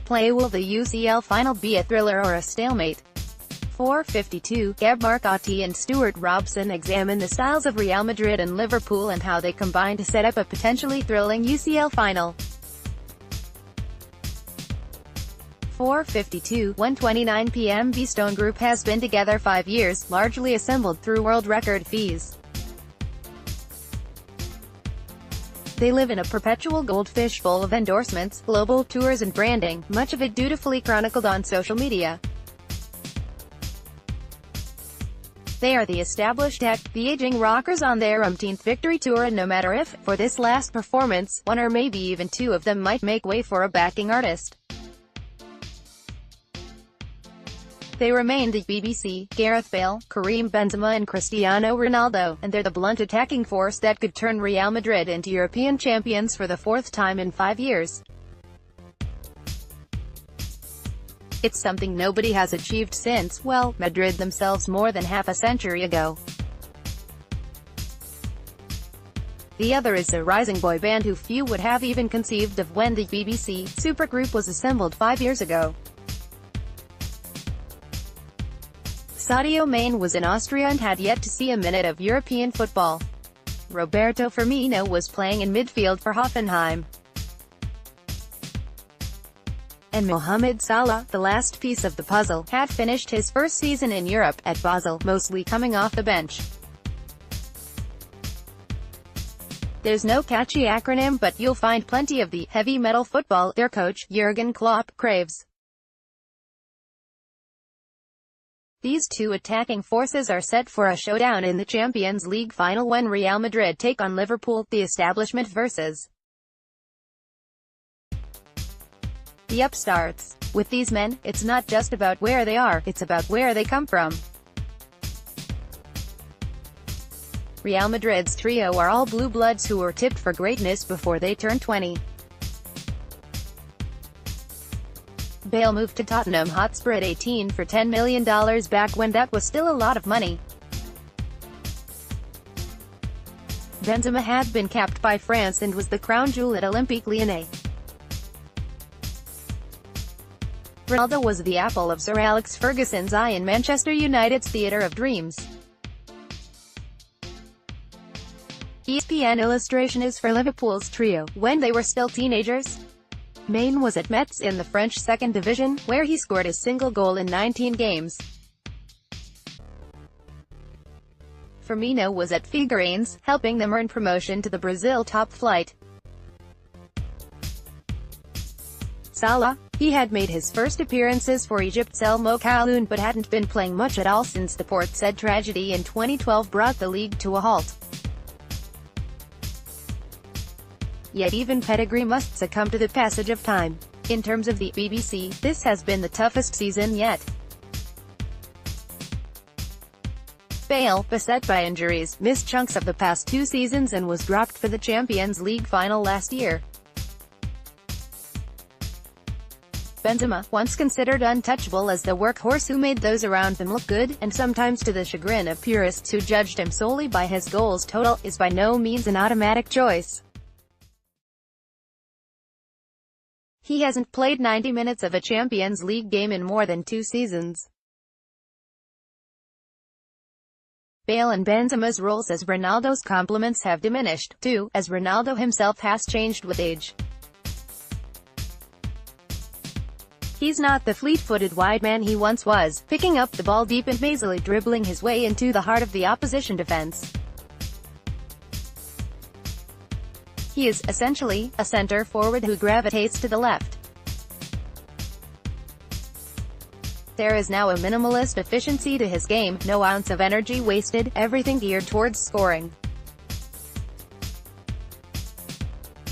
play. Will the UCL final be a thriller or a stalemate? 4:52, Gab Marcotti and Stuart Robson examine the styles of Real Madrid and Liverpool and how they combine to set up a potentially thrilling UCL final. 4:52, 1:29 p.m. Beestone Group has been together 5 years, largely assembled through world record fees. They live in a perpetual goldfish bowl of endorsements, global tours and branding, much of it dutifully chronicled on social media. They are the established act, the aging rockers on their umpteenth victory tour, and no matter if, for this last performance, one or maybe even two of them might make way for a backing artist. They remain the BBC, Gareth Bale, Karim Benzema and Cristiano Ronaldo, and they're the blunt attacking force that could turn Real Madrid into European champions for the 4th time in 5 years. It's something nobody has achieved since, well, Madrid themselves more than half a century ago. The other is a rising boy band who few would have even conceived of when the BBC supergroup was assembled 5 years ago. Sadio Mane was in Austria and had yet to see a minute of European football. Roberto Firmino was playing in midfield for Hoffenheim. And Mohamed Salah, the last piece of the puzzle, had finished his first season in Europe, at Basel, mostly coming off the bench. There's no catchy acronym, but you'll find plenty of the heavy metal football their coach, Jurgen Klopp, craves. These two attacking forces are set for a showdown in the Champions League final when Real Madrid take on Liverpool, the establishment versus the upstarts. With these men, it's not just about where they are, it's about where they come from. Real Madrid's trio are all blue bloods who were tipped for greatness before they turned 20. Bale moved to Tottenham Hotspur at 18 for $10 million back when that was still a lot of money. Benzema had been capped by France and was the crown jewel at Olympique Lyonnais. Ronaldo was the apple of Sir Alex Ferguson's eye in Manchester United's theatre of dreams. ESPN illustration is for Liverpool's trio, when they were still teenagers. Mane was at Metz in the French 2nd Division, where he scored a single goal in 19 games. Firmino was at Figueirense, helping them earn promotion to the Brazil top flight. Salah, he had made his first appearances for Egypt's El Mokhaloun but hadn't been playing much at all since the Port Said tragedy in 2012 brought the league to a halt. Yet even pedigree must succumb to the passage of time. In terms of the BBC, this has been the toughest season yet. Bale, beset by injuries, missed chunks of the past 2 seasons and was dropped for the Champions League final last year. Benzema, once considered untouchable as the workhorse who made those around him look good, and sometimes to the chagrin of purists who judged him solely by his goals total, is by no means an automatic choice. He hasn't played 90 minutes of a Champions League game in more than 2 seasons. Bale and Benzema's roles as Ronaldo's complements have diminished, too, as Ronaldo himself has changed with age. He's not the fleet-footed wide man he once was, picking up the ball deep and mazily dribbling his way into the heart of the opposition defense. He is, essentially, a center-forward who gravitates to the left. There is now a minimalist efficiency to his game, no ounce of energy wasted, everything geared towards scoring.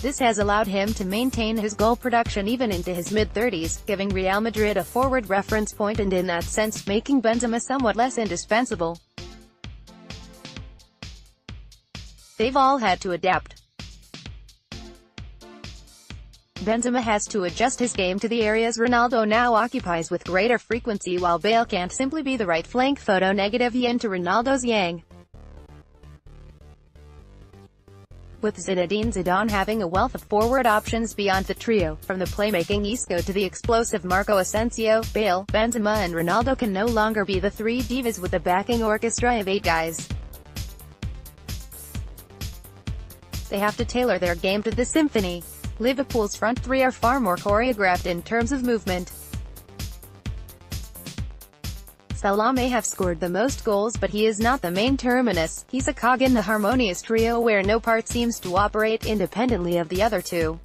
This has allowed him to maintain his goal production even into his mid-30s, giving Real Madrid a forward reference point and in that sense, making Benzema somewhat less indispensable. They've all had to adapt. Benzema has to adjust his game to the areas Ronaldo now occupies with greater frequency, while Bale can't simply be the right flank photo negative yin to Ronaldo's yang. with Zinedine Zidane having a wealth of forward options beyond the trio. From the playmaking Isco to the explosive Marco Asensio, Bale, Benzema and Ronaldo can no longer be the three divas with a backing orchestra of 8 guys. They have to tailor their game to the symphony. Liverpool's front three are far more choreographed in terms of movement. Salah may have scored the most goals, but he is not the main terminus. He's a cog in the harmonious trio where no part seems to operate independently of the other two.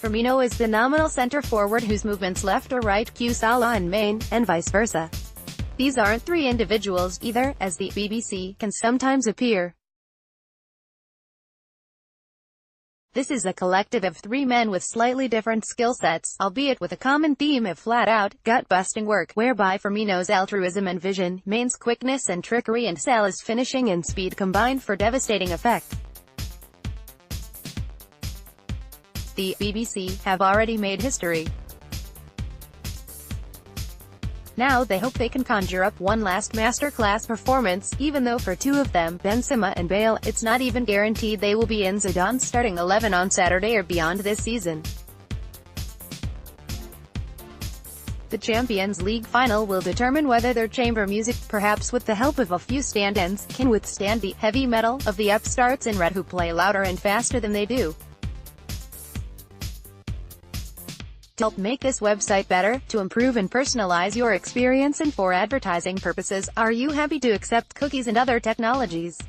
Firmino is the nominal centre-forward whose movements left or right cue Salah and Mane, and vice versa. These aren't three individuals, either, as the BBC can sometimes appear. This is a collective of 3 men with slightly different skill sets, albeit with a common theme of flat-out, gut-busting work, whereby Firmino's altruism and vision, Mane's quickness and trickery and Salah's finishing and speed combine for devastating effect. The BBC have already made history. Now they hope they can conjure up one last masterclass performance, even though for 2 of them, Benzema and Bale, it's not even guaranteed they will be in Zidane's starting 11 on Saturday or beyond this season. The Champions League final will determine whether their chamber music, perhaps with the help of a few stand-ins, can withstand the heavy metal of the upstarts in red who play louder and faster than they do. To help make this website better, to improve and personalize your experience and for advertising purposes, are you happy to accept cookies and other technologies?